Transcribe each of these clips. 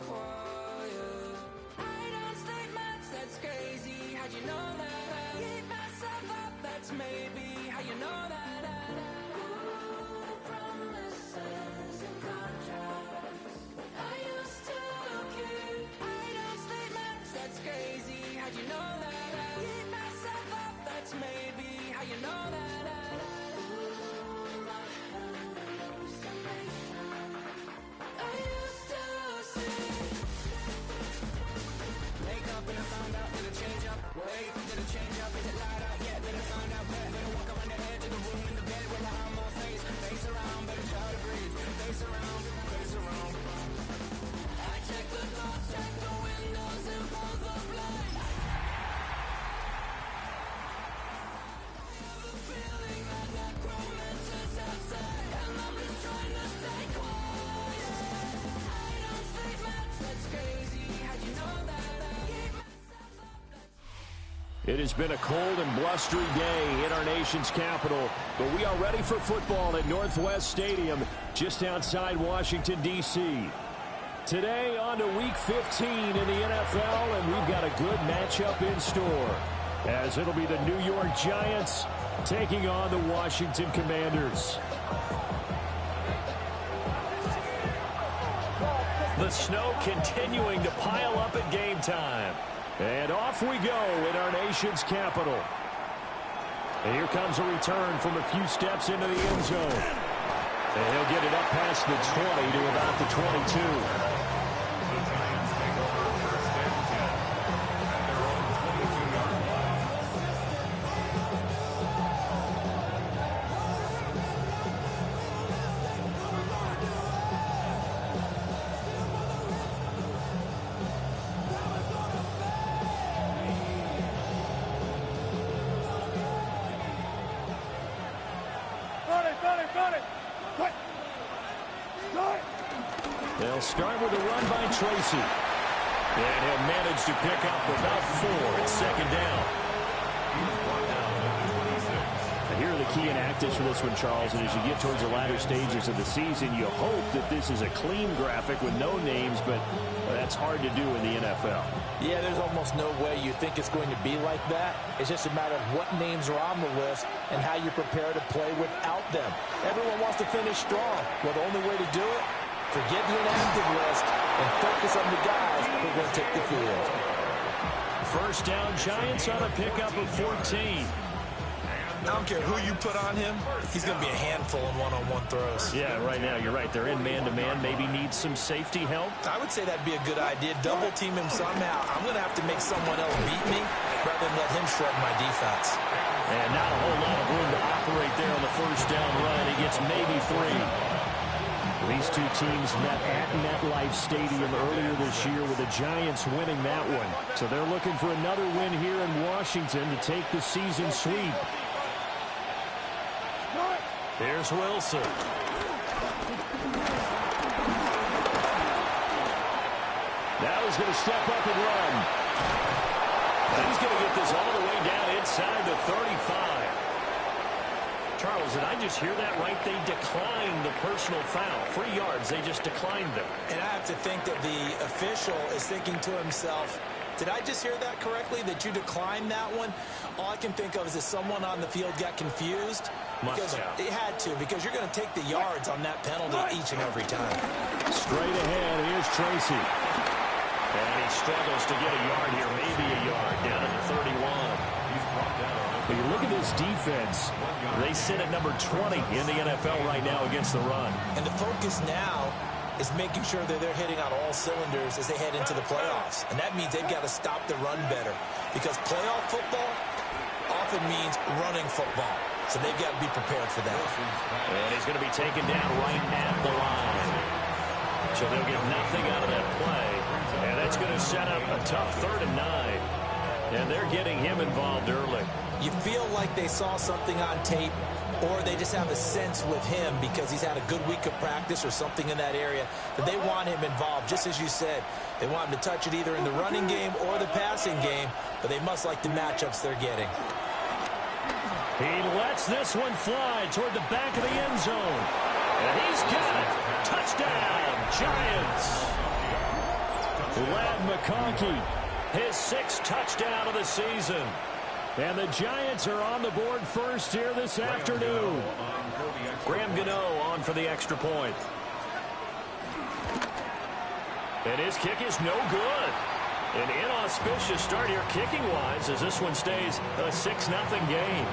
quiet. I don't sleep much, that's crazy. How'd you know that? I keep myself up, that's maybe how you know that. Ooh, promises and contracts. I used to keep. I don't sleep much, that's crazy. How'd you know that? I keep myself up, that's maybe how you know that. It has been a cold and blustery day in our nation's capital, but we are ready for football at Northwest Stadium just outside Washington, D.C. Today on to Week 15 in the NFL, and we've got a good matchup in store, as it'll be the New York Giants taking on the Washington Commanders. The snow continuing to pile up at game time. And off we go in our nation's capital. And here comes a return from a few steps into the end zone. And he'll get it up past the 20 to about the 22. They'll start with a run by Tracy. And he'll manage to pick up about 4 at second down. And here are the key inactives for this one, Charles. And as you get towards the latter stages of the season, you hope that this is a clean graphic with no names, but that's hard to do in the NFL. Yeah, there's almost no way you think it's going to be like that. It's just a matter of what names are on the list and how you prepare to play without them. Everyone wants to finish strong. Well, the only way to do it, forget the inactive list and focus on the guys who are going to take the field. First down, Giants on a pickup of 14. I don't care who you put on him, he's going to be a handful in one-on-one throws. Yeah, right now, you're right. They're in man-to-man. Maybe needs some safety help. I would say that'd be a good idea. Double team him somehow. I'm going to have to make someone else beat me rather than let him shred my defense. And not a whole lot of room to operate there on the first down run. He gets maybe 3. These two teams met at MetLife Stadium earlier this year with the Giants winning that one. So they're looking for another win here in Washington to take the season sweep. Here's Wilson. Now he's going to step up and run. And he's going to get this all the way down inside the 35. Charles, did I just hear that right? They declined the personal foul. 3 yards, they just declined them. And I have to think that the official is thinking to himself, did I just hear that correctly, that you declined that one? All I can think of is that someone on the field got confused. Because it had to, because you're going to take the yards on that penalty each and every time. Straight ahead, here's Tracy. And he struggles to get a yard here, maybe a yard, down at the 31. But you look at this defense, they sit at number 20 in the NFL right now against the run. And the focus now is making sure that they're hitting on all cylinders as they head into the playoffs. And that means they've got to stop the run better. Because playoff football often means running football. So they've got to be prepared for that. And he's going to be taken down right at the line. So they'll get nothing out of that play. And that's going to set up a tough 3rd and 9. And they're getting him involved early. You feel like they saw something on tape, or they just have a sense with him because he's had a good week of practice or something in that area that they want him involved. Just as you said, they want him to touch it either in the running game or the passing game, but they must like the matchups they're getting. He lets this one fly toward the back of the end zone. And he's got it. Touchdown, Giants. Ladd McConkey, his 6th touchdown of the season. And the Giants are on the board first here this afternoon. Graham Gano on for the extra point. And his kick is no good. An inauspicious start here kicking-wise as this one stays a 6-0 game.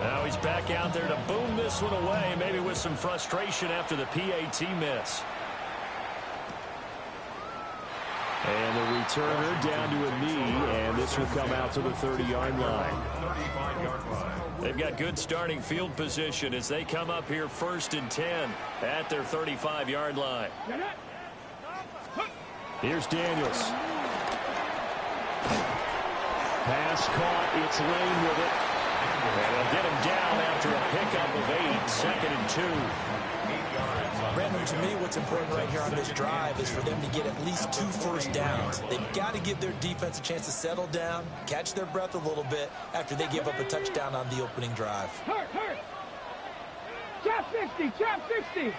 Now he's back out there to boom this one away, maybe with some frustration after the PAT miss. And the returner down to a knee, and this will come out to the 30-yard line. They've got good starting field position as they come up here 1st and 10 at their 35-yard line. Here's Daniels. Pass caught. It's Lane with it. And they'll get him down after a pickup of 8, 2nd and 2. Brandon, to me, what's important right here on this drive is for them to get at least 2 first downs. They've got to give their defense a chance to settle down, catch their breath a little bit after they give up a touchdown on the opening drive. Hurt. Trap 60, trap 60.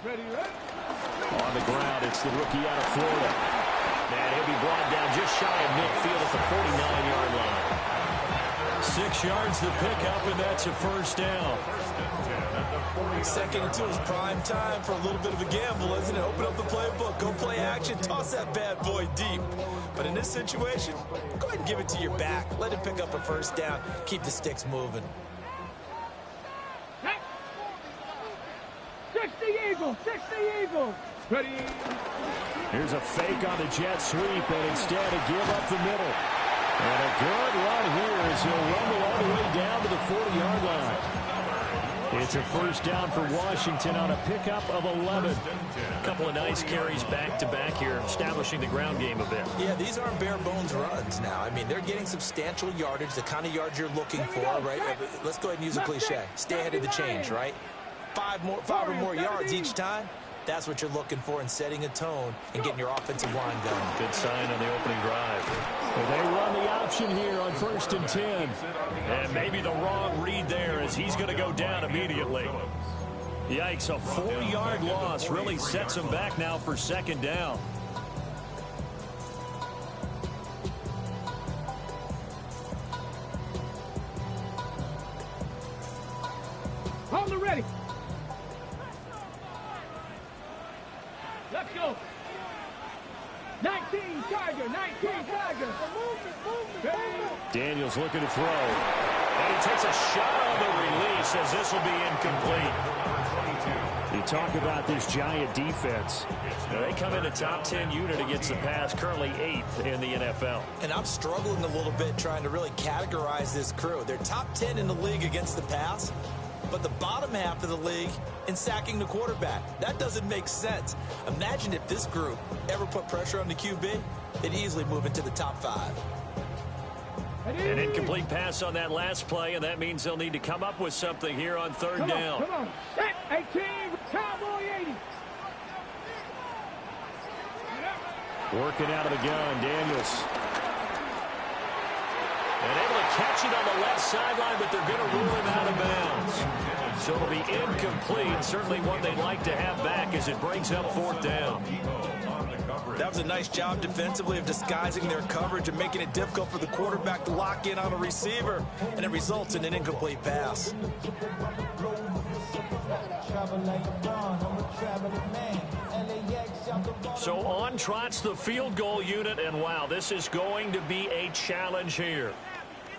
Ready? On the ground, it's the rookie out of Florida. And he'll be brought down just shy of midfield at the 49-yard line. 6 yards the pickup, and that's a first down. 2nd and 2 is prime time for a little bit of a gamble, isn't it? Open up the playbook, go play action, toss that bad boy deep. But in this situation, go ahead and give it to your back. Let him pick up a first down. Keep the sticks moving. 60 Eagles. Ready? Here's a fake on the jet sweep, and instead a give up the middle. And a good run here as he'll rumble all the way down to the 40-yard line. It's a first down for Washington on a pickup of 11. A couple of nice carries back-to-back here, establishing the ground game a bit. Yeah, these aren't bare-bones runs now. I mean, they're getting substantial yardage, the kind of yards you're looking for, right? Let's go ahead and use a cliche. Stay ahead of the change, right? 5 or more yards each time. That's what you're looking for in setting a tone and getting your offensive line going. Good sign on the opening drive. Well, they run the option here on 1st and 10. And maybe the wrong read there as he's going to go down immediately. Yikes, a 4-yard loss really sets him back now for 2nd down. Hold it ready. Let's go. 19 Tiger. Daniels looking to throw. And he takes a shot on the release as this will be incomplete. You talk about this Giant defense. Now, they come in a top 10 unit against the pass, currently 8th in the NFL. And I'm struggling a little bit trying to really categorize this crew. They're top 10 in the league against the pass, but the bottom half of the league in sacking the quarterback. That doesn't make sense. Imagine if this group ever put pressure on the QB, they'd easily move into the top 5. An incomplete pass on that last play, and that means they'll need to come up with something here on 3rd down. Come on. Set 18, Cowboy 80. Working out of the gun, Daniels. And able to catch it on the left sideline, but they're going to rule him out of bounds. So it'll be incomplete. Certainly one they'd like to have back as it brings up 4th down. That was a nice job defensively of disguising their coverage and making it difficult for the quarterback to lock in on a receiver, and it results in an incomplete pass. So on trots the field goal unit, and wow, this is going to be a challenge here.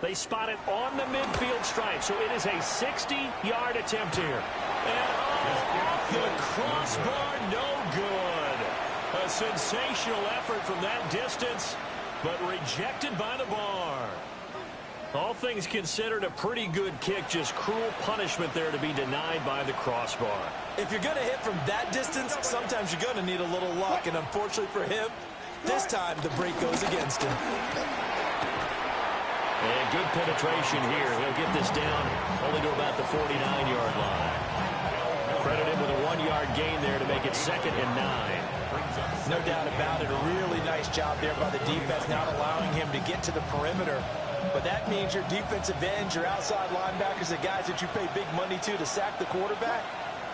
They spot it on the midfield stripe, so it is a 60-yard attempt here. And off the crossbar, no good. A sensational effort from that distance, but rejected by the bar. All things considered, a pretty good kick, just cruel punishment there to be denied by the crossbar. If you're going to hit from that distance, sometimes you're going to need a little luck, and unfortunately for him, this time the break goes against him. And good penetration here. He'll get this down only to about the 49-yard line. Credit him with a 1-yard gain there to make it 2nd and 9. No doubt about it. A really nice job there by the defense, not allowing him to get to the perimeter But that means your defensive ends, your outside linebackers, the guys that you pay big money to sack the quarterback,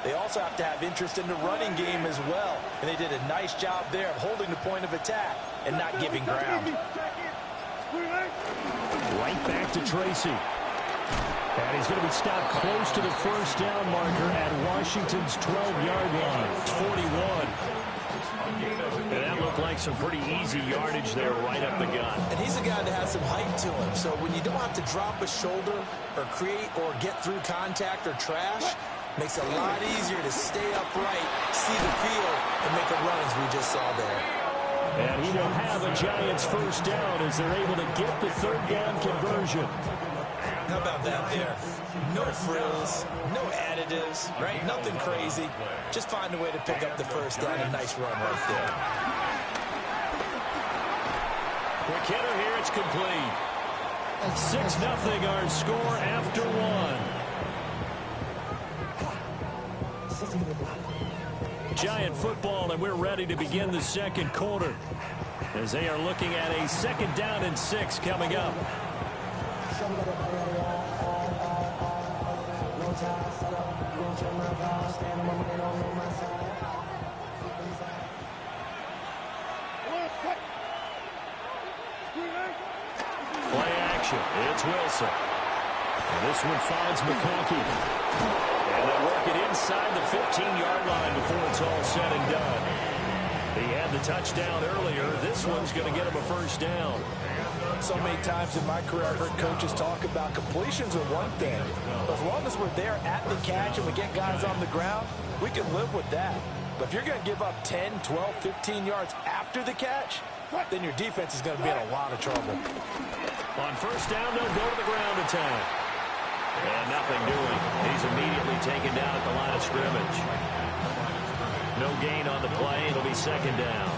they also have to have interest in the running game as well. And they did a nice job there of holding the point of attack and not giving ground. Right back to Tracy. And he's going to be stopped close to the first down marker at Washington's 12-yard line. It's 41. And that looked like some pretty easy yardage there right up the gut. And he's a guy that has some height to him. So when you don't have to drop a shoulder or create or get through contact or trash, makes it a lot easier to stay upright, see the field, and make a run as we just saw there. And he will have a Giants first down as they're able to get the third down conversion. How about that there? No frills, no additives, right? Nothing crazy. Just find a way to pick up the first down. A nice run right there. Quick hitter here, it's complete. 6-0 our score after one. Giant football, and we're ready to begin the second quarter as they are looking at a 2nd down and 6 coming up. Play action. It's Wilson. And this one finds McConkey. And they work it inside the 15-yard line before it's all said and done. He had the touchdown earlier. This one's going to get him a first down. So many times in my career I've heard coaches talk about completions are one thing. But as long as we're there at the catch and we get guys on the ground, we can live with that. But if you're going to give up 10, 12, 15 yards after the catch, then your defense is going to be in a lot of trouble. On first down, they'll go to the ground attack. And nothing doing. He's immediately taken down at the line of scrimmage. No gain on the play. It'll be 2nd down.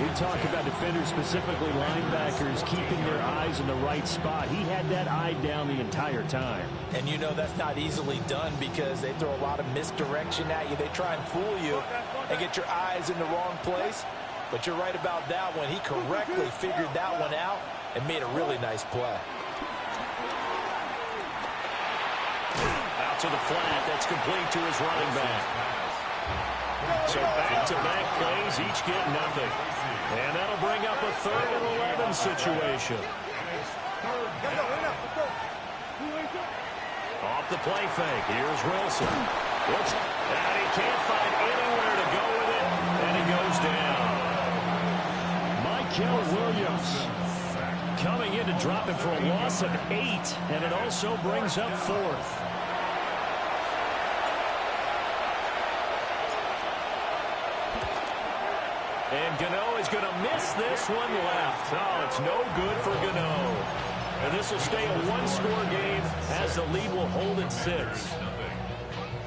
We talk about defenders, specifically linebackers, keeping their eyes in the right spot. He had that eye down the entire time. And you know that's not easily done because they throw a lot of misdirection at you. They try and fool you and get your eyes in the wrong place. But you're right about that one. He correctly figured that one out and made a really nice play. Out to the flat. That's complete to his running back. So back-to-back plays, each get nothing. And that'll bring up a 3rd and 11 situation. Off the play fake. Here's Wilson. And he can't find anywhere to go with it. And he goes down. Michael Williams coming in to drop him for a loss of 8. And it also brings up 4th. And Gano is going to miss this one left. Oh, it's no good for Gano. And this will stay a one-score game as the lead will hold at 6.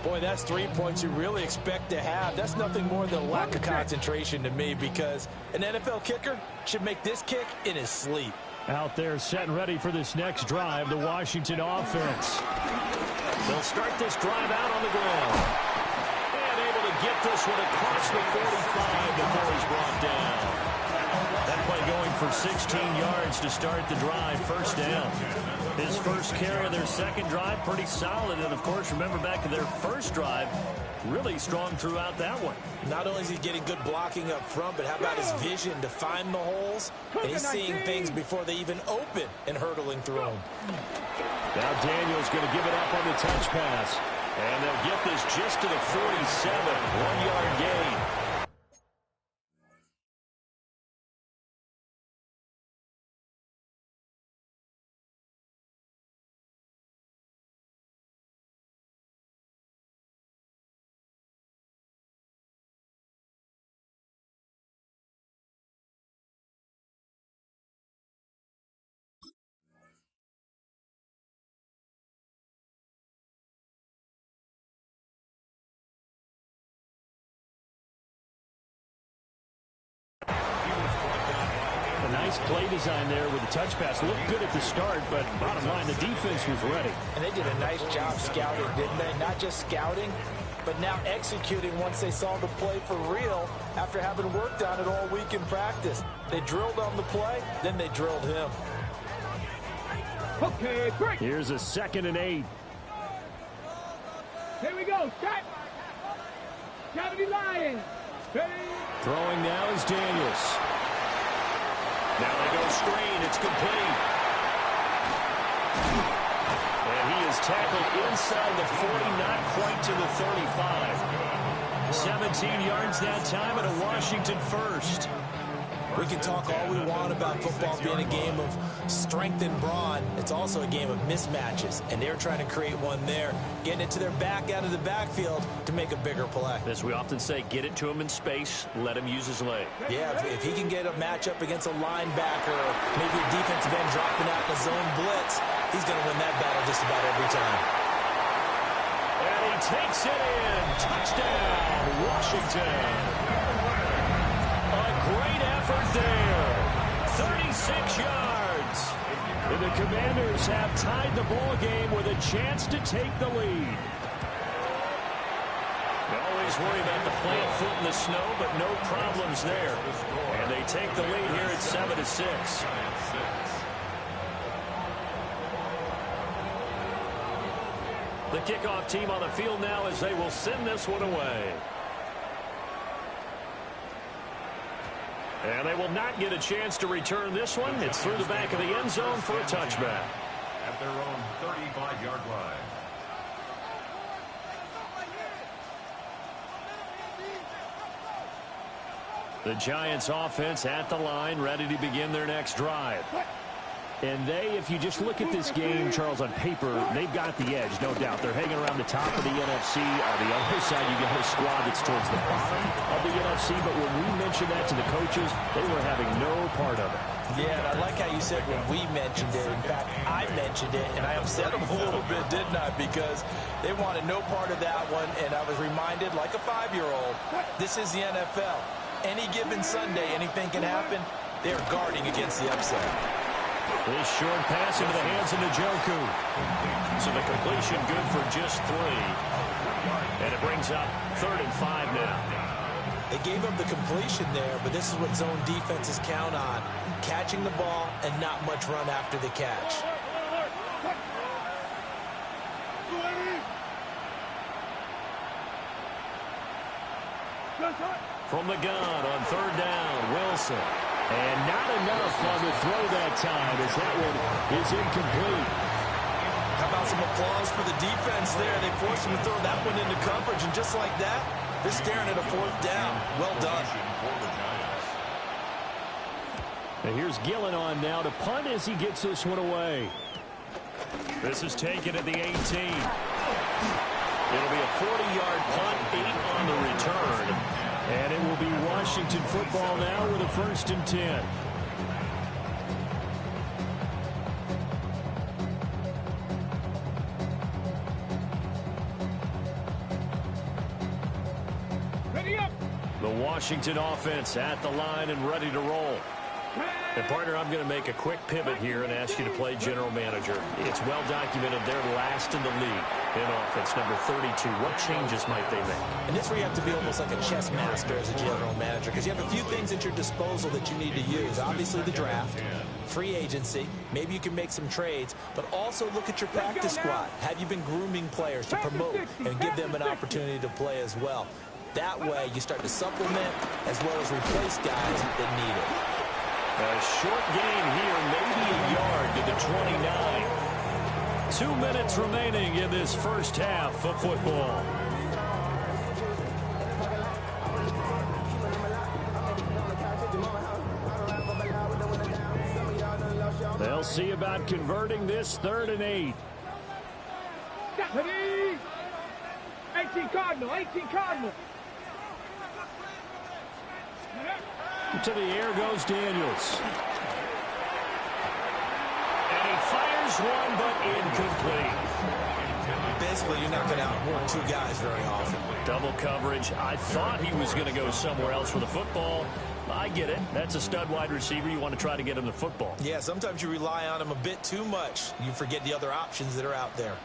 Boy, that's 3 points you really expect to have. That's nothing more than a lack of concentration to me because an NFL kicker should make this kick in his sleep. Out there set and ready for this next drive, the Washington offense. They'll start this drive out on the ground. Get this one across the 45 before he's brought down. That play going for 16 yards to start the drive. First down. His first carry of their second drive, pretty solid. And, of course, remember back to their first drive, really strong throughout that one. Not only is he getting good blocking up front, but how about his vision to find the holes? And he's seeing things before they even open and hurdling through them. Now Daniel's going to give it up on the touch pass. And they'll get this just to the 47, 1-yard gain. Nice play design there with the touch pass. Looked good at the start, but bottom line, the defense was ready. And they did a nice job scouting, didn't they? Not just scouting, but now executing once they saw the play for real after having worked on it all week in practice. They drilled on the play, then they drilled him. Okay, break. Here's a 2nd and 8. Here we go. Set. Cavity Lions. Ready. Throwing now is Daniels. Now they go screen. It's complete. And he is tackled inside the 40, not quite to the 35. 17 yards that time and a Washington first. We can talk all we want about football being a game of strength and brawn. It's also a game of mismatches, and they're trying to create one there, getting it to their back out of the backfield to make a bigger play. As we often say, get it to him in space, let him use his leg. Yeah, if he can get a matchup against a linebacker or maybe a defensive end dropping out in a zone blitz, he's going to win that battle just about every time. And he takes it in. Touchdown, Washington. A great effort there. 36 yards. And the Commanders have tied the ball game with a chance to take the lead. They always worry about the plant foot in the snow, but no problems there. And they take the lead here at 7-6. The kickoff team on the field now as they will send this one away. And they will not get a chance to return this one. It's through the back of the end zone for a touchback. At their own 35-yard line. The Giants offense at the line, ready to begin their next drive. And they, if you just look at this game, Charles, on paper, they've got the edge, no doubt. They're hanging around the top of the NFC. On the other side, you got a squad that's towards the bottom of the NFC. But when we mentioned that to the coaches, they were having no part of it. Yeah, and I like how you said when we mentioned it. In fact, I mentioned it, and I upset them a little bit, didn't I? Because they wanted no part of that one, and I was reminded, like a 5-year-old, this is the NFL. Any given Sunday, anything can happen. They're guarding against the upset. This short pass into the hands of Njoku. So the completion good for just 3. And it brings up 3rd and 5 now. They gave up the completion there, but this is what zone defenses count on. Catching the ball and not much run after the catch. From the gun on 3rd down, Wilson. And not enough on the throw that time as that one is incomplete. How about some applause for the defense there? They forced him to throw that one into coverage, and just like that, they're staring at a 4th down. Well done. And here's Gillen on now to punt as he gets this one away. This is taken at the 18. It'll be a 40-yard punt, 8 on the return. And it will be Washington football now with a 1st and 10. Ready up. The Washington offense at the line and ready to roll. And, partner, I'm going to make a quick pivot here and ask you to play general manager. It's well documented they're last in the league in offense, number 32. What changes might they make? And this is where you have to be almost like a chess master as a general manager, because you have a few things at your disposal that you need to use. Obviously, the draft, free agency, maybe you can make some trades, but also look at your practice squad. Have you been grooming players to promote and give them an opportunity to play as well? That way, you start to supplement as well as replace guys that need it. A short gain here, maybe a yard to the 29. 2 minutes remaining in this first half of football. They'll see about converting this 3rd and 8. 18 Cardinal, 18 Cardinal. To the air goes Daniels. And he fires one, but incomplete. Basically, you're not going to outwork 2 guys very often. Double coverage. I thought he was going to go somewhere else with the football. I get it. That's a stud wide receiver. You want to try to get him the football. Yeah, sometimes you rely on him a bit too much. You forget the other options that are out there.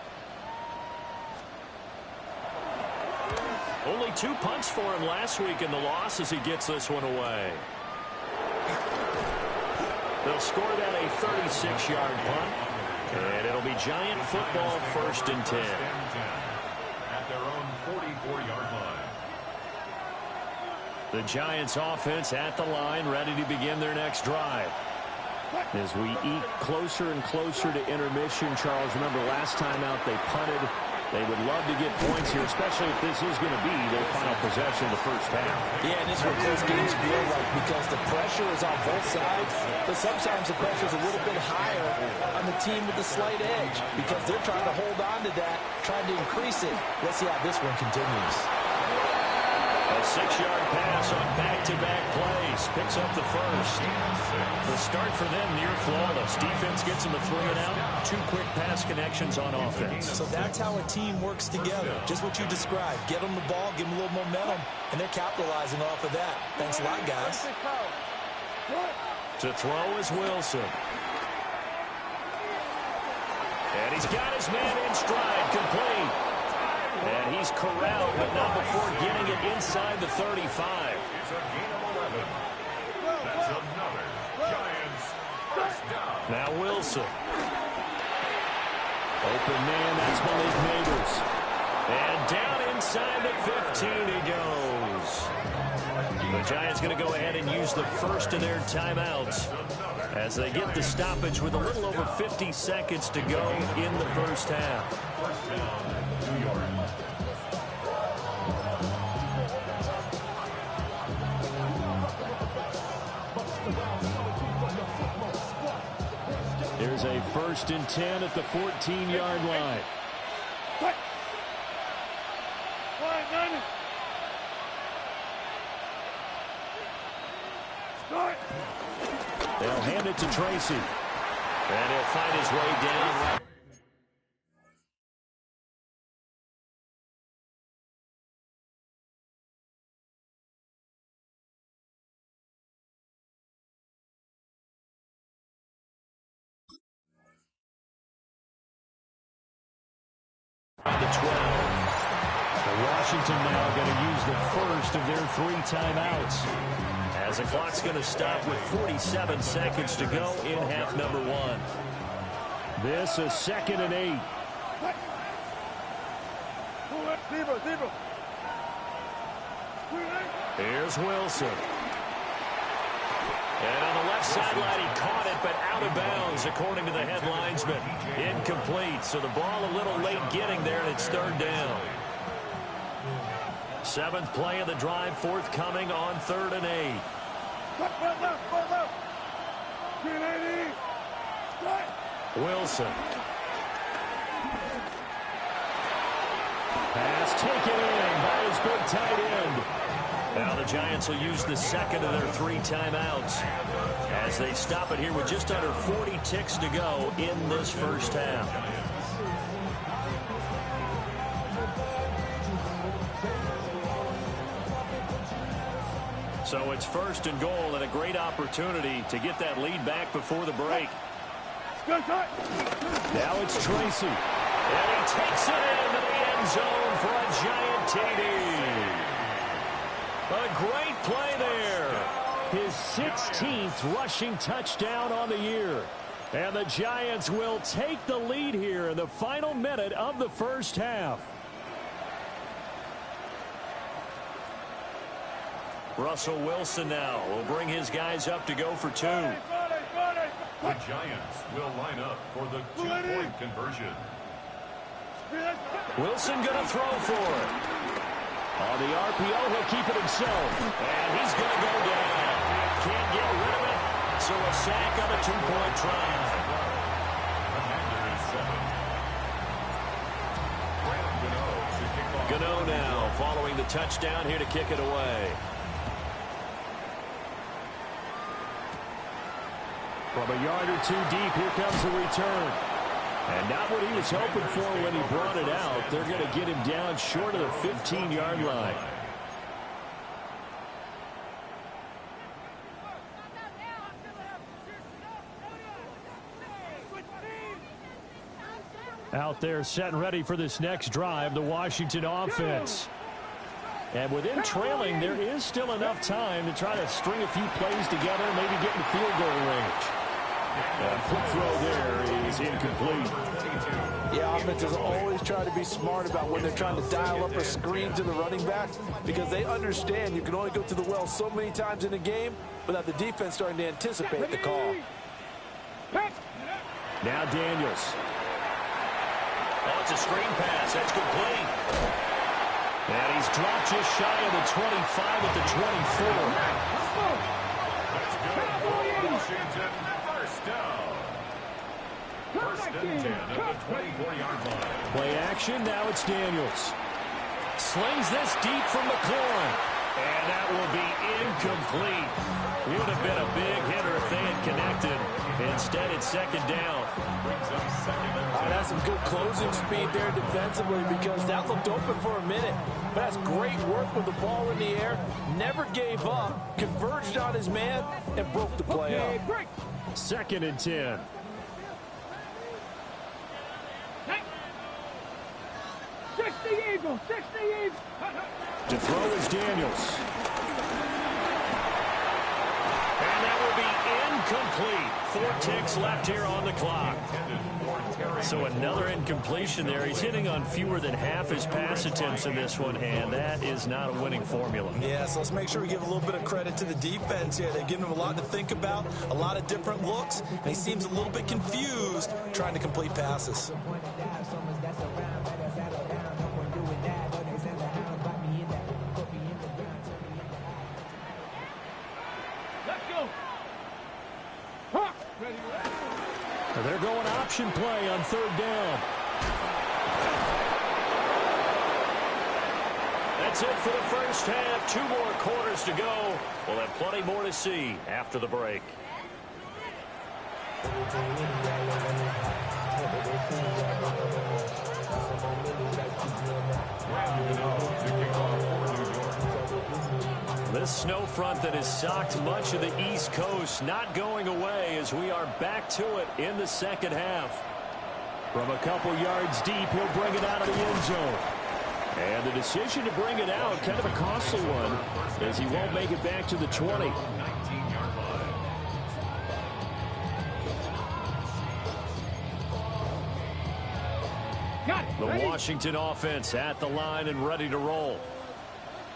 Only 2 punts for him last week in the loss as he gets this one away. They'll score that a 36-yard punt. And it'll be Giant football, 1st and 10. At their own 44-yard line. The Giants offense at the line, ready to begin their next drive. As we eke closer and closer to intermission, Charles, remember last time out they punted. They would love to get points here, especially if this is going to be their final possession of the first half. Yeah, and this is what close games feel like because the pressure is on both sides, but sometimes the pressure is a little bit higher on the team with the slight edge because they're trying to hold on to that, trying to increase it. Let's see how this one continues. A 6-yard pass on back-to-back plays. Picks up the first. The start for them near flawless. Defense gets them a 3 and out. 2 quick pass connections on offense. So that's how a team works together. Just what you described. Get them the ball, give them a little momentum, and they're capitalizing off of that. Thanks a lot, guys. To throw is Wilson. And he's got his man in stride, complete. And he's corralled, but not before getting it inside the 35. It's a gain of 11. That's another Giants first down. Now Wilson. Open man, that's Malik Neighbors. And down inside the 15 he goes. The Giants going to go ahead and use the first of their timeouts as they get the stoppage with a little over 50 seconds to go in the first half. First down, New York. Here's a 1st and 10 at the 14-yard line. They'll hand it to Tracy. And he'll find his way down. The 12. So Washington now going to use the first of their 3 timeouts. As the clock's going to stop with 47 seconds to go in half number 1. This is 2nd and 8. Here's Wilson. And on the left sideline, he caught it, but out of bounds, according to the head linesman. Incomplete, so the ball a little late getting there, and it's 3rd down. 7th play of the drive, forthcoming on 3rd and 8. Wilson. Pass taken in by his big tight end. Now the Giants will use the 2nd of their 3 timeouts as they stop it here with just under 40 ticks to go in this first half. So it's 1st and goal and a great opportunity to get that lead back before the break. Now it's Tracy. And he takes it into the end zone for a Giant TD. A great play there. His 16th rushing touchdown on the year. And the Giants will take the lead here in the final minute of the first half. Russell Wilson now will bring his guys up to go for 2. The Giants will line up for the 2-point conversion. Wilson going to throw for it. On the RPO, he'll keep it himself. And he's going to go down. Can't get rid of it. So a sack on a 2-point try. Gano now following the touchdown here to kick it away. From a yard or 2 deep, here comes the return. And not what he was hoping for when he brought it out. They're going to get him down short of the 15-yard line. Out there set and ready for this next drive, the Washington offense. And with him trailing, there is still enough time to try to string a few plays together, maybe get in field goal range. A quick throw there is is incomplete. Yeah, offenses always try to be smart about when they're trying to dial up a screen to the running back because they understand you can only go to the well so many times in a game without the defense starting to anticipate the call. Now Daniels. Oh, it's a screen pass. That's complete. And he's dropped just shy of the 25 at the 24. That's good. Washington, first down. First and 10 at the 24-yard line. Play action. Now it's Daniels. Slings this deep from McLaurin. And that will be incomplete. Would have been a big hitter if they had connected. Instead, it's second down. That's some good closing speed there defensively because that looked open for a minute. But that's great work with the ball in the air. Never gave up, converged on his man, and broke the play up. Second and 10. To throw is Daniels. And that will be incomplete. 4 ticks left here on the clock. So another incompletion there. He's hitting on fewer than half his pass attempts in this one, and that is not a winning formula. Yeah, so let's make sure we give a little bit of credit to the defense here. They've given him a lot to think about, a lot of different looks, and he seems a little bit confused trying to complete passes. They're going option play on third down. That's it for the first half. 2 more quarters to go. We'll have plenty more to see after the break. This snow front that has socked much of the East Coast not going away as we are back to it in the second half. From a couple yards deep, he'll bring it out of the end zone. And the decision to bring it out, kind of a costly one, as he won't make it back to the 20. The Washington offense at the line and ready to roll.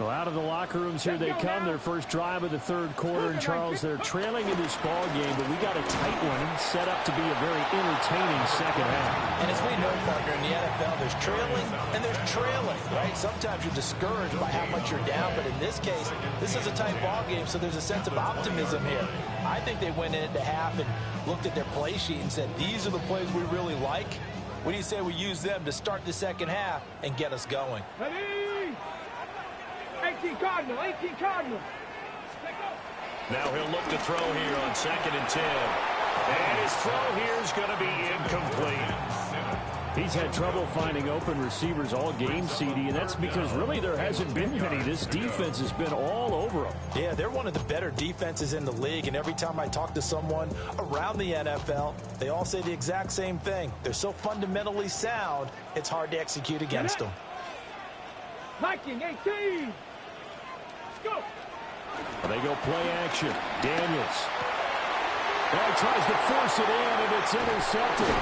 Well, out of the locker rooms here they come. Their first drive of the third quarter. And, Charles, they're trailing in this ball game, but we got a tight one set up to be a very entertaining second half. And as we know, partner, in the NFL, there's trailing and there's trailing, right? Sometimes you're discouraged by how much you're down, but in this case, this is a tight ball game, so there's a sense of optimism here. I think they went into half and looked at their play sheet and said, these are the plays we really like. What do you say we use them to start the second half and get us going? Ready? 18 Cardinal, 18 Cardinal. Now he'll look to throw here on 2nd and 10. And his throw here is going to be incomplete. He's had trouble finding open receivers all game, CD, and that's because really there hasn't been many. This defense has been all over them. Yeah, they're one of the better defenses in the league, and every time I talk to someone around the NFL, they all say the exact same thing. They're so fundamentally sound, it's hard to execute against them. Viking, 18. Go. They go play action. Daniels. Well, he tries to force it in, and it's intercepted.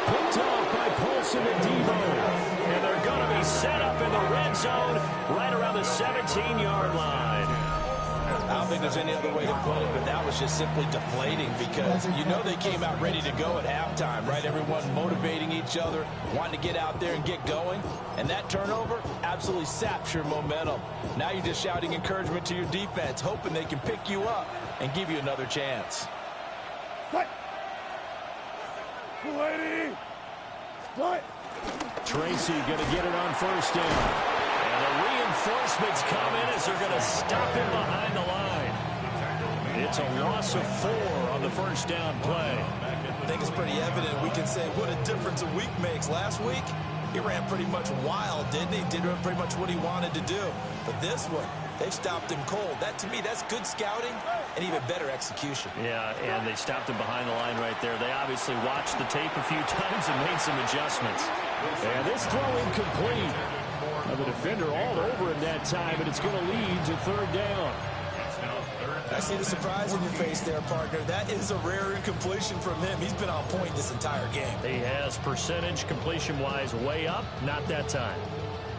Picked off by Paulson and Devo. And they're going to be set up in the red zone right around the 17-yard line. I don't think there's any other way to put it, but that was just simply deflating because you know they came out ready to go at halftime, right? Everyone motivating each other, wanting to get out there and get going. And that turnover absolutely saps your momentum. Now you're just shouting encouragement to your defense, hoping they can pick you up and give you another chance. What? Lady. What? Tracy going to get it on first down. And the reinforcements come in as they're going to stop him behind the line. It's a loss of 4 on the first down play. I think it's pretty evident. We can say what a difference a week makes. Last week, he ran pretty much wild, didn't he? Did pretty much what he wanted to do. But this one, they've stopped him cold. That, to me, that's good scouting and even better execution. Yeah, and they stopped him behind the line right there. They obviously watched the tape a few times and made some adjustments. And this throw incomplete. The defender all over him that time, and it's going to lead to third down. It's now 3rd I see the surprise in your face there, partner. That is a rare incompletion from him. He's been on point this entire game. He has percentage completion-wise way up, not that time.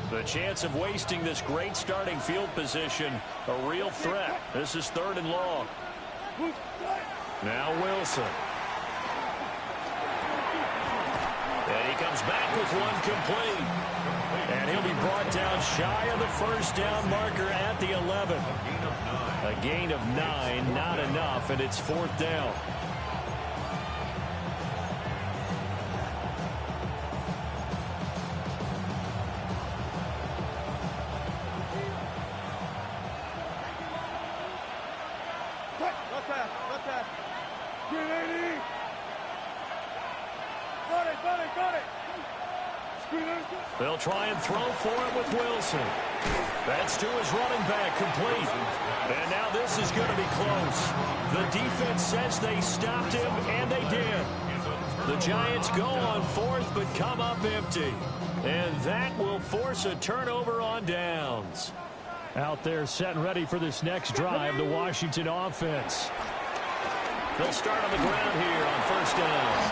The chance of wasting this great starting field position, a real threat. This is 3rd and long. Now Wilson. And he comes back with one complete. And he'll be brought down shy of the first down marker at the 11. A gain of 9, not enough, and it's 4th down. They'll try and throw for it with Wilson. That's to his running back, complete. And now this is going to be close. The defense says they stopped him, and they did. The Giants go on 4th, but come up empty. And that will force a turnover on downs. Out there set and ready for this next drive, the Washington offense. They'll start on the ground here on 1st down.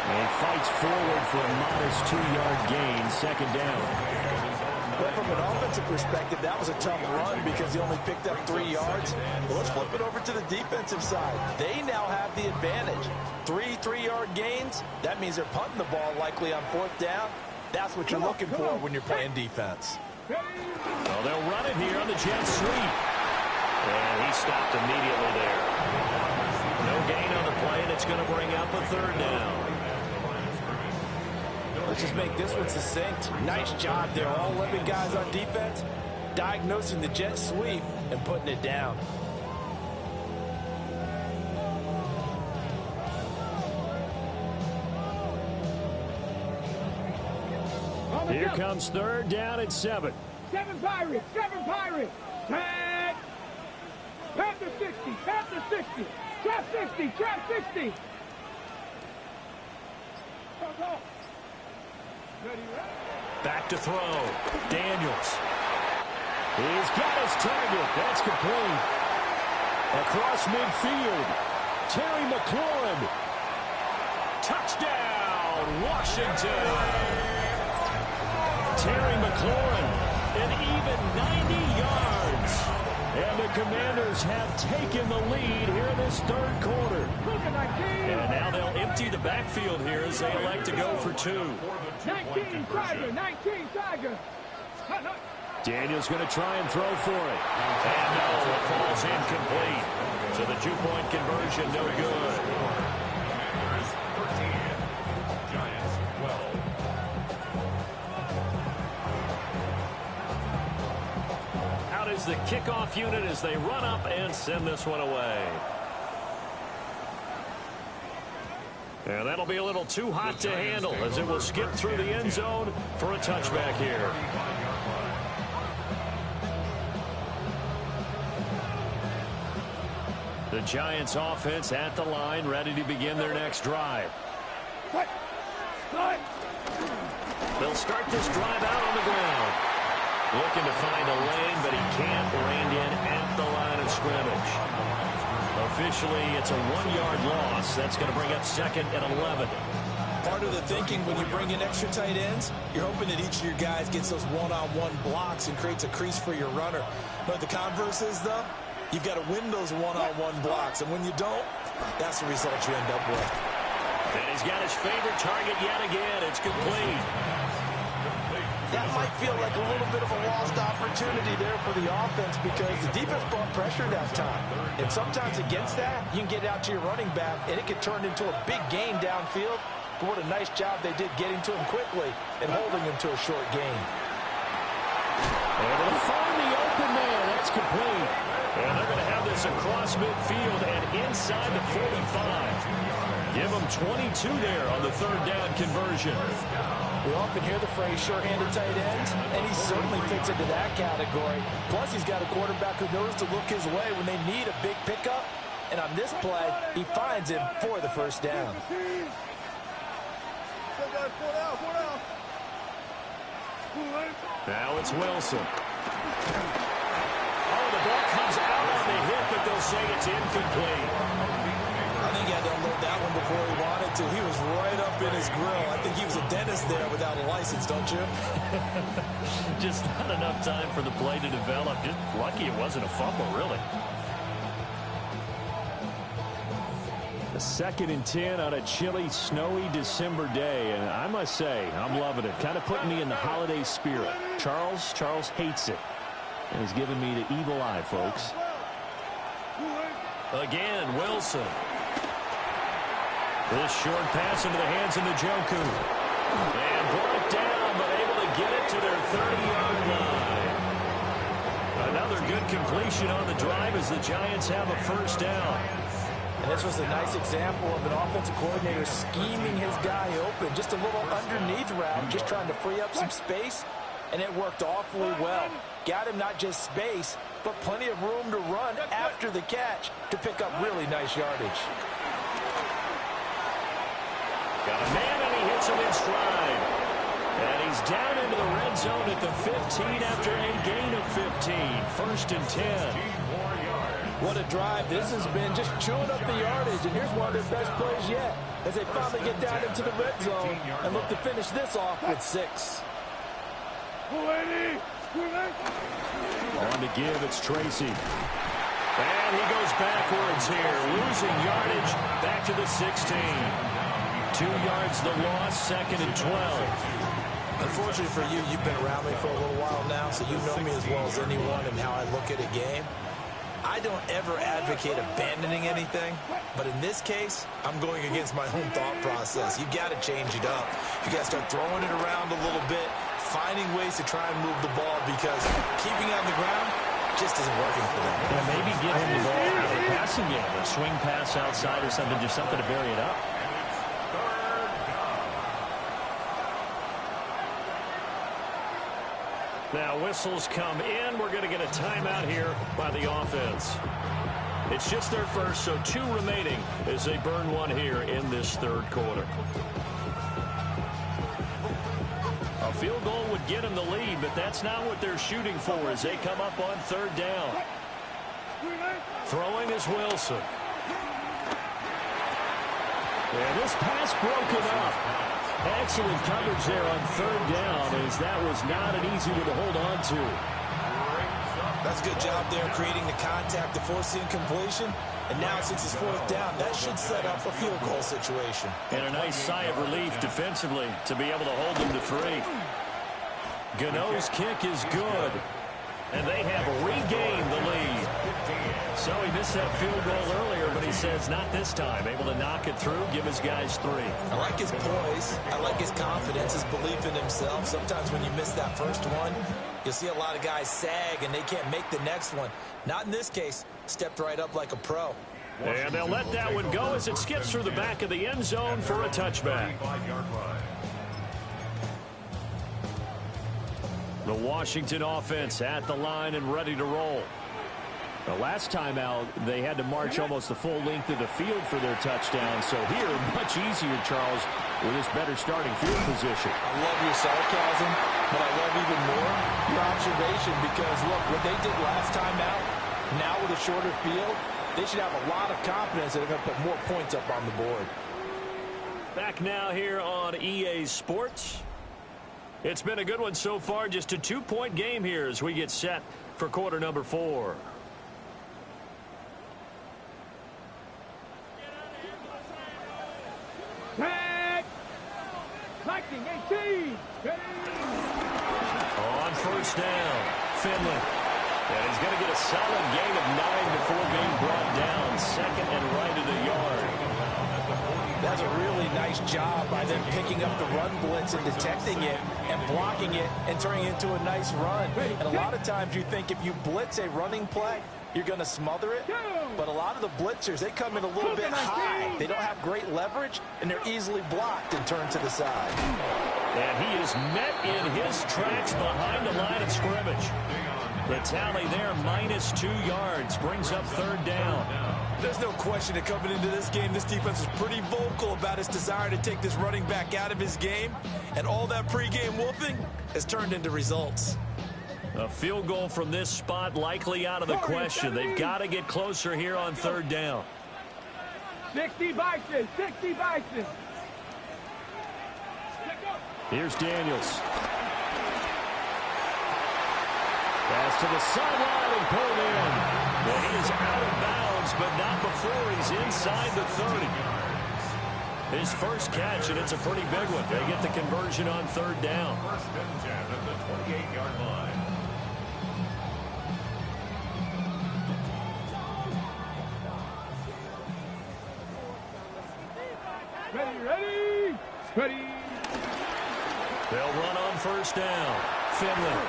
And fights forward for a modest 2-yard gain, 2nd down. Well, from an offensive perspective, that was a tough run because he only picked up 3 yards. Well, let's flip it over to the defensive side. They now have the advantage. 3 3-yard gains. That means they're punting the ball likely on 4th down. That's what you're looking for when you're playing defense. Well, they'll run it here on the jet sweep. And he stopped immediately there. No gain on the play, and it's going to bring up a 3rd down. Let's just make this one succinct. Nice job there. All 11 guys on defense diagnosing the jet sweep and putting it down. Here comes 3rd down and 7. 7 Pirates, 7 Pirates. Tag. Panther 60, Panther 60. Trap 60, trap 60. Back to throw. Daniels. He's got his target. That's complete. Across midfield. Terry McLaurin. Touchdown, Washington. Terry McLaurin, an even 90 yards. And the Commanders have taken the lead here in this 3rd quarter. And now they'll empty the backfield here as they elect to go for 2. 19 Tiger, 19 Tiger. Daniels going to try and throw for it. And no, it falls incomplete. So the 2-point conversion, no good. Giants 12. Out is the kickoff unit as they run up and send this one away. And that'll be a little too hot to handle as it will skip through the end zone for a touchback here. The Giants offense at the line, ready to begin their next drive. They'll start this drive out on the ground. Looking to find a lane, but he can't. Reined in at the line of scrimmage. Officially, it's a 1-yard loss. That's going to bring up 2nd and 11. Part of the thinking when you bring in extra tight ends, you're hoping that each of your guys gets those one-on-one blocks and creates a crease for your runner. But the converse is, though, you've got to win those one-on-one blocks. And when you don't, that's the result you end up with. And he's got his favorite target yet again. It's complete. That might feel like a little bit of a lost opportunity there for the offense because the defense brought pressure that time. And sometimes against that, you can get out to your running back, and it can turn into a big gain downfield. But what a nice job they did getting to him quickly and holding him to a short gain. Able to find the open man. That's complete. And they're going to have this across midfield and inside the 45. Give them 22 there on the 3rd down conversion. We often hear the phrase sure-handed tight ends, and he certainly fits into that category. Plus, he's got a quarterback who knows to look his way when they need a big pickup. And on this play, he finds him for the 1st down. Now it's Wilson. Oh, the ball comes out on the hit, but but they'll say it's incomplete. I think he had to unload that one before he wanted to. He was right up in his grill. I think he was a dentist there without a license, don't you? Just not enough time for the play to develop. Just lucky it wasn't a fumble, really. The 2nd and 10 on a chilly, snowy December day, and I must say, I'm loving it. Kind of putting me in the holiday spirit. Charles hates it, and he's giving me the evil eye, folks. Again, Wilson. This short pass into the hands of Njoku. And brought down, but able to get it to their 30-yard line. Another good completion on the drive as the Giants have a first down. And this was a nice example of an offensive coordinator scheming his guy open. Just a little underneath route, just trying to free up some space, and it worked awfully well. Got him not just space, but plenty of room to run after the catch to pick up really nice yardage. Got a man, and he hits him in stride. And he's down into the red zone at the 15 after a gain of 15. 1st and 10. What a drive this has been, just chewing up the yardage, and here's one of their best plays yet as they finally get down into the red zone and look to finish this off with 6. On to give, it's Tracy. And he goes backwards here, losing yardage back to the 16. 2 yards the loss, 2nd and 12. Unfortunately for you, you've been around me for a little while now, so you know me as well as anyone and how I look at a game. I don't ever advocate abandoning anything, but in this case, I'm going against my own thought process. You got to change it up. You got to start throwing it around a little bit, finding ways to try and move the ball, because keeping it on the ground just isn't working for them. Yeah, maybe get him the ball out of the passing game, a swing pass outside or something, just something to vary it up. Now whistles come in. We're going to get a timeout here by the offense. It's just their first, so 2 remaining as they burn one here in this 3rd quarter. A field goal would get them the lead, but that's not what they're shooting for as they come up on 3rd down. Throwing is Wilson. And this pass broken up. Excellent coverage there on 3rd down, as that was not an easy one to hold on to. That's a good job there creating the contact to force the incompletion. And now since it's 4th down, that should set up a field goal situation. And a nice sigh of relief defensively to be able to hold them to 3. Gano's kick is good. And they have regained the lead. So he missed that field goal earlier, but he says not this time. Able to knock it through, give his guys 3. I like his poise. I like his confidence, his belief in himself. Sometimes when you miss that first one, you'll see a lot of guys sag and they can't make the next one. Not in this case. Stepped right up like a pro. And they'll let that one go as it skips through the back of the end zone for a touchback. The Washington offense at the line and ready to roll. The last time out, they had to march almost the full length of the field for their touchdown. So here, much easier, Charles, with this better starting field position. I love your sarcasm, but I love even more your observation, because, look, what they did last time out, now with a shorter field, they should have a lot of confidence that they're going to put more points up on the board. Back now here on EA Sports. It's been a good one so far. Just a 2-point game here as we get set for quarter number 4. Tag! Lightning 18! On 1st down, Finley. And he's going to get a solid gain of 9 before being brought down. 2nd and right at a yard. That's a really nice job by them picking up the run blitz and detecting it and blocking it and turning it into a nice run. And a lot of times you think if you blitz a running play, you're going to smother it. But a lot of the blitzers, they come in a little bit high. They don't have great leverage, and they're easily blocked and turned to the side. And he is met in his tracks behind the line of scrimmage. The tally there, -2 yards, brings up 3rd down. There's no question that coming into this game, this defense was pretty vocal about its desire to take this running back out of his game. And all that pregame whooping has turned into results. A field goal from this spot likely out of the question. They've got to get closer here on third down. 60 Bison, 60 Bison. Here's Daniels. Pass to the sideline and pulled in. Well, he is out of bounds, but not before he's inside the 30. His first catch, and it's a pretty big one. They get the conversion on third down. First and 10 at the 28-yard line. Ready. They'll run on first down. Finley.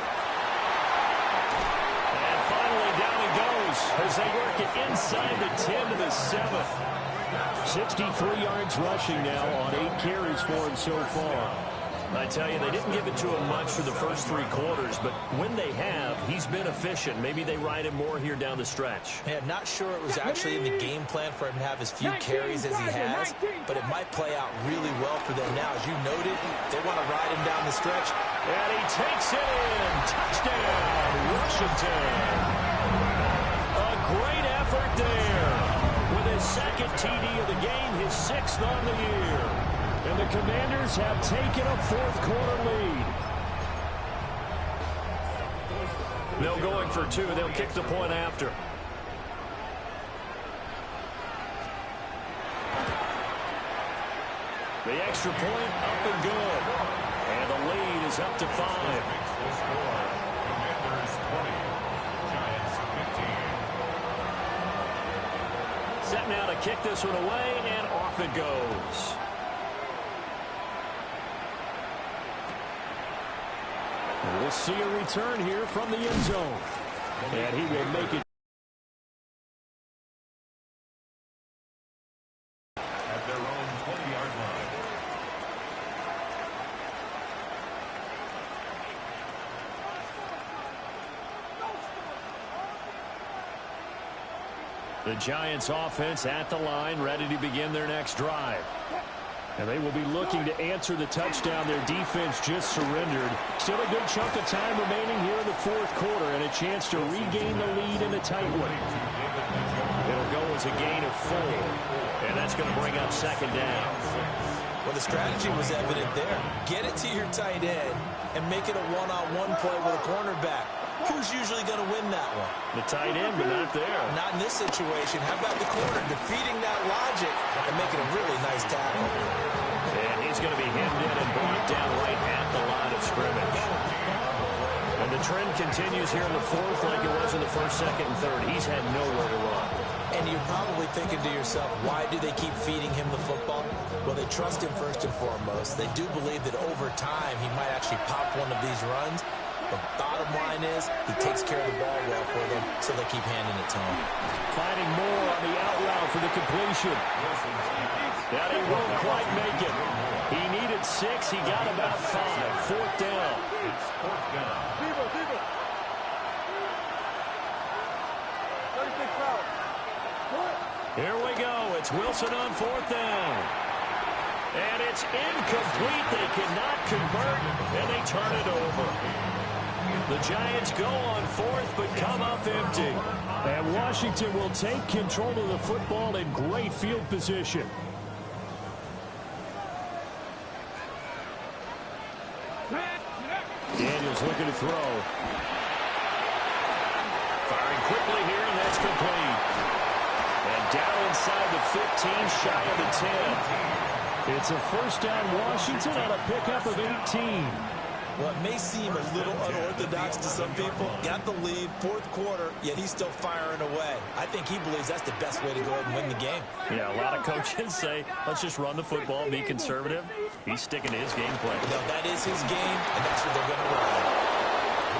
And finally down he goes as they work it inside the 10 to the 7. 63 yards rushing now on 8 carries for him so far. I tell you, they didn't give it to him much for the first 3 quarters, but when they have, he's been efficient. Maybe they ride him more here down the stretch. Yeah, not sure it was actually in the game plan for him to have as few carries as he has, but it might play out really well for them now. As you noted, they want to ride him down the stretch. And he takes it in. Touchdown, Washington. A great effort there. With his second TD of the game, his 6th on the year. And the Commanders have taken a fourth-quarter lead. They'll going for 2. They'll kick the point after. The extra point up and good. And the lead is up to 5. The score, Commanders 20, Giants 15. Set now to kick this one away, and off it goes. We'll see a return here from the end zone. And he will make it. At their own 20-yard line. The Giants offense at the line, ready to begin their next drive. And they will be looking to answer the touchdown their defense just surrendered. Still a good chunk of time remaining here in the fourth quarter and a chance to regain the lead in a tight one. It'll go as a gain of 4. And that's going to bring up second down. Well, the strategy was evident there. Get it to your tight end and make it a one-on-one play with a cornerback. Who's usually going to win that one? The tight end, but not there. Not in this situation. How about the corner defeating that logic and making a really nice tackle? And he's going to be hemmed in and brought down right at the line of scrimmage. And the trend continues here in the fourth like it was in the first, second, and third. He's had nowhere to run. And you're probably thinking to yourself, why do they keep feeding him the football? Well, they trust him first and foremost. They do believe that over time he might actually pop one of these runs. The bottom line is he takes care of the ball well for them, so they keep handing it to him. Finding more on the out route for the completion. That he won't quite make it. He needed 6. He got about 5. Fourth down. It's fourth down. Here we go. It's Wilson on fourth down. And it's incomplete. They cannot convert, and they turn it over. The Giants go on fourth, but come up empty. And Washington will take control of the football in great field position. Daniels looking to throw. Firing quickly here, and that's complete. And down inside the 15, shy of the 10. It's a first down Washington on a pickup of 18. Well, it may seem a little unorthodox to some people. Got the lead, fourth quarter, yet he's still firing away. I think he believes that's the best way to go ahead and win the game. Yeah, a lot of coaches say, let's just run the football, be conservative. He's sticking to his game plan. No, that is his game, and that's what they're going to run.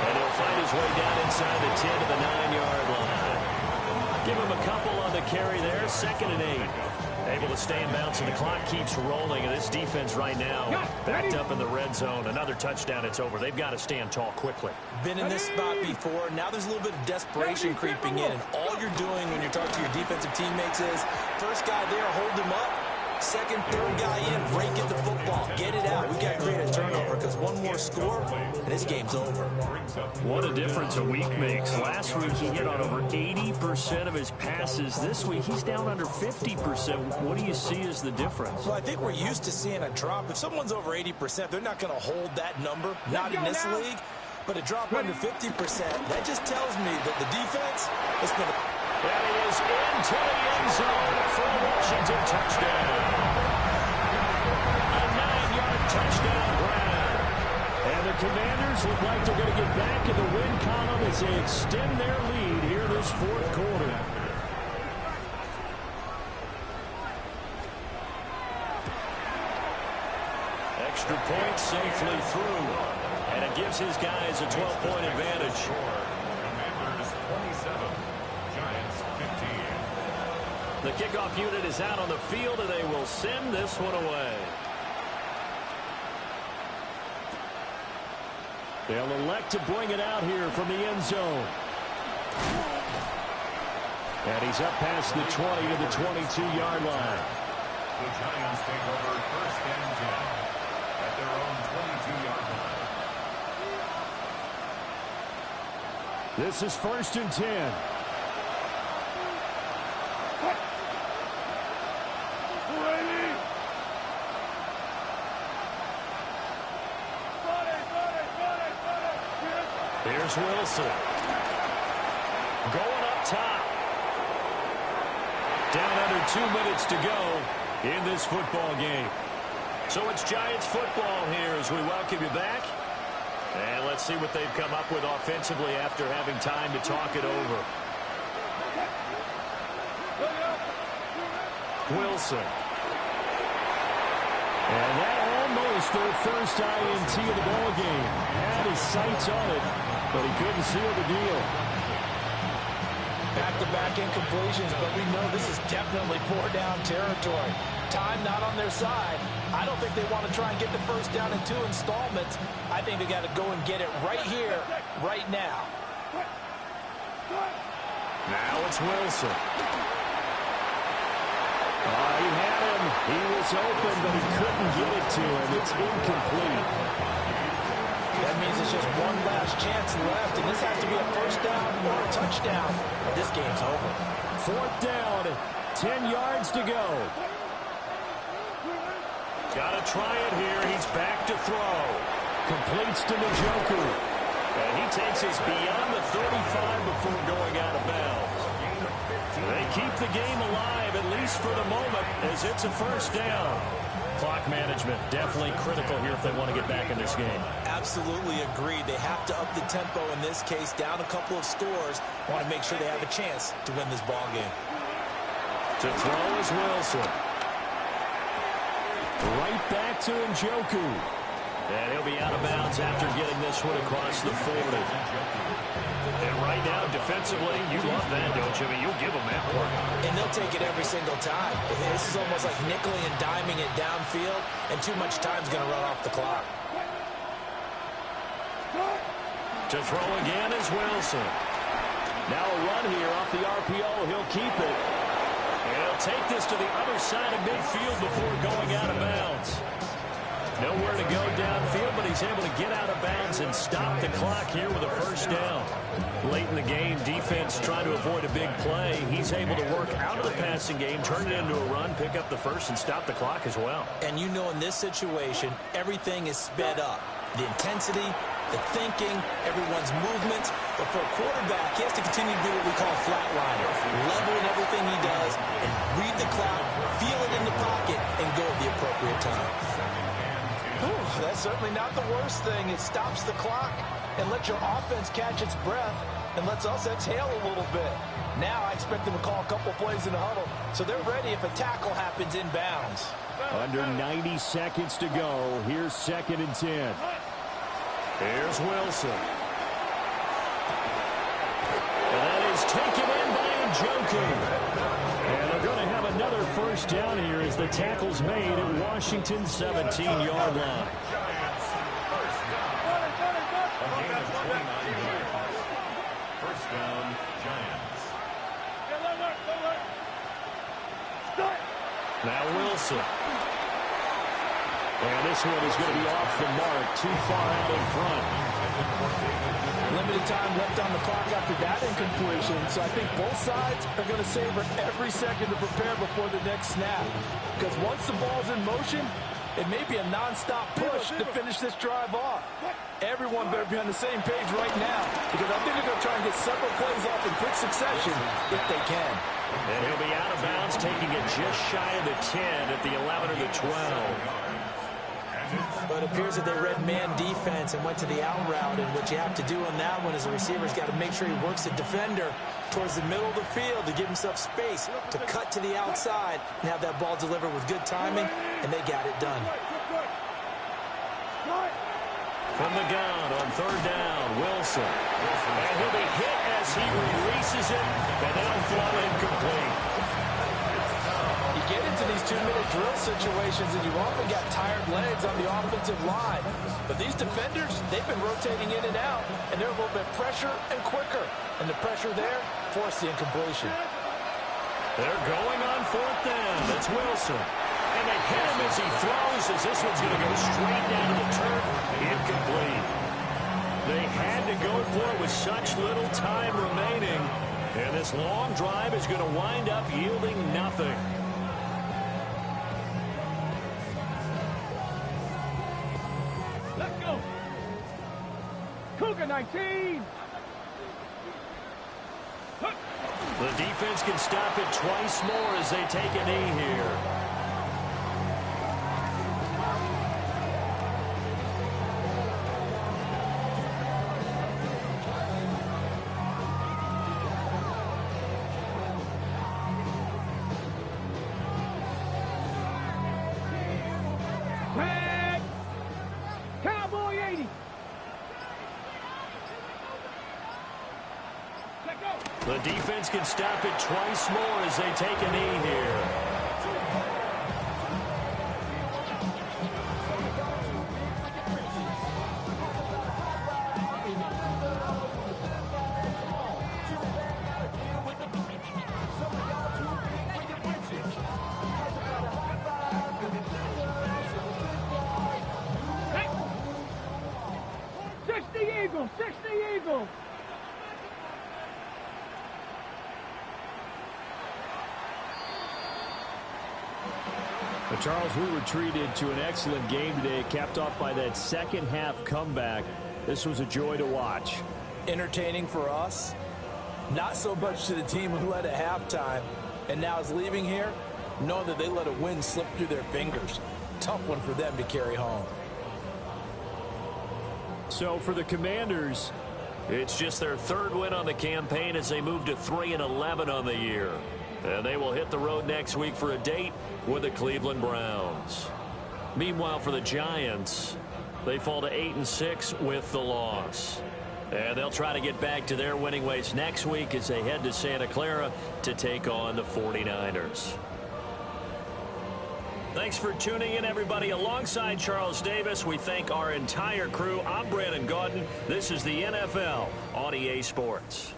And he'll find his way down inside the 10 to the 9-yard line. Give him a couple on the carry there, 2nd and 8. Able to stay in bounds, and the clock keeps rolling. And this defense right now backed up in the red zone. Another touchdown, it's over. They've got to stand tall quickly. Been in this spot before. Now there's a little bit of desperation creeping in. And all you're doing when you're talking to your defensive teammates is, first guy there, hold him up. Second, third guy in, break at the football. Get it out. We got to create a turnover because one more score, and this game's over. What a difference a week makes. Last week he hit on over 80% of his passes. This week he's down under 50%. What do you see as the difference? Well, I think we're used to seeing a drop. If someone's over 80%, they're not going to hold that number, not in this league. But a drop under 50%, that just tells me that the defense is going to... And he is into the end zone for a Washington touchdown. A 9-yard touchdown grab. And the Commanders look like they're going to get back in the win column as they extend their lead here this fourth quarter. Extra point safely through. And it gives his guys a 12-point advantage. Commanders 27, Giants 15. The kickoff unit is out on the field, and they will send this one away. They'll elect to bring it out here from the end zone. And he's up past the 20 to the 22-yard line. The Giants take over first and 10 at their own 22-yard line. This is first and 10. Here's Wilson. Going up top. Down under 2 minutes to go in this football game. So it's Giants football here as we welcome you back. And let's see what they've come up with offensively after having time to talk it over. Wilson. And that almost their first INT of the ball game. Had his sights on it, but he couldn't seal the deal. Back-to-back incompletions, but we know this is definitely four-down territory. Time not on their side. I don't think they want to try and get the first down in 2 installments. I think they got to go and get it right here, right now. Now it's Wilson. He had him. He was open, but he couldn't get it to him. It's incomplete. That means it's just one last chance left, and this has to be a first down or a touchdown, or this game's over. Fourth down, 10 yards to go. Got to try it here. He's back to throw. Completes to Njoku. And he takes us beyond the 35 before going out of bounds. They keep the game alive, at least for the moment, as it's a first down. Clock management definitely critical here if they want to get back in this game. Absolutely agreed. They have to up the tempo in this case, down a couple of scores. Want to make sure they have a chance to win this ball game. To throw is Wilson. Right back to Njoku. And he'll be out of bounds after getting this one across the 40. And right now, defensively, you love that, don't you? I mean, you'll give them that part. And they'll take it every single time. This is almost like nickeling and diming it downfield, and too much time's going to run off the clock. To throw again is Wilson. Now a run here off the RPO. He'll keep it. And he'll take this to the other side of midfield before going out of bounds. Nowhere to go downfield, but he's able to get out of bounds and stop the clock here with a first down. Late in the game, defense trying to avoid a big play. He's able to work out of the passing game, turn it into a run, pick up the first, and stop the clock as well. And you know in this situation, everything is sped up. The intensity, the thinking, everyone's movements. But for a quarterback, he has to continue to do what we call flatliner. Level in everything he does and read the clock, feel it in the pocket, and go at the appropriate time. Ooh, that's certainly not the worst thing. It stops the clock and lets your offense catch its breath and lets us exhale a little bit. Now I expect them to call a couple plays in the huddle, so they're ready if a tackle happens inbounds. Under 90 seconds to go. Here's second and 10. Here's Wilson. And that is taken in by Njoku. And they're going to have another first down here as the tackle's made at Washington's 17-yard line. Giants, first down. A gain of 29 yards. First down, Giants. Now Wilson. And this one is going to be off the mark, too far out in front. Limited time left on the clock after that incompletion, so I think both sides are going to savor every second to prepare before the next snap. Because once the ball's in motion, it may be a non-stop push to finish this drive off. Everyone better be on the same page right now, because I think they're going to try and get several plays off in quick succession if they can. And he'll be out of bounds, taking it just shy of the 10 at the 11 or the 12. But it appears that they read man defense and went to the out route, and what you have to do on that one is the receiver's got to make sure he works the defender towards the middle of the field to give himself space to cut to the outside and have that ball delivered with good timing, and they got it done. From the gun on third down, Wilson. And he'll be hit as he releases it, and that'll fall incomplete. You get into these 2-minute drill situations, and you've often got tired legs on the offensive line. But these defenders, they've been rotating in and out, and they're a little bit fresher and quicker. And the pressure there forced the incompletion. They're going on fourth down. That's Wilson. And they hit him as he throws, as this one's going to go straight down to the turf. Incomplete. They had to go for it with such little time remaining. And this long drive is going to wind up yielding nothing. Let's go. Cougar 19. The defense can stop it twice more as they take a knee here. Tag. Cowboy 80. Let go. The defense can stop it twice more as they take a knee here. Hey. 60 Eagles. 60 Eagles. But Charles, we were treated to an excellent game today, capped off by that second half comeback. This was a joy to watch. Entertaining for us, not so much to the team who led at halftime and now is leaving here, knowing that they let a win slip through their fingers. Tough one for them to carry home. So for the Commanders, it's just their third win on the campaign as they move to 3-11 on the year. And they will hit the road next week for a date with the Cleveland Browns. Meanwhile, for the Giants, they fall to 8-6 with the loss. And they'll try to get back to their winning ways next week as they head to Santa Clara to take on the 49ers. Thanks for tuning in, everybody. Alongside Charles Davis, we thank our entire crew. I'm Brandon Gaudin. This is the NFL on EA Sports.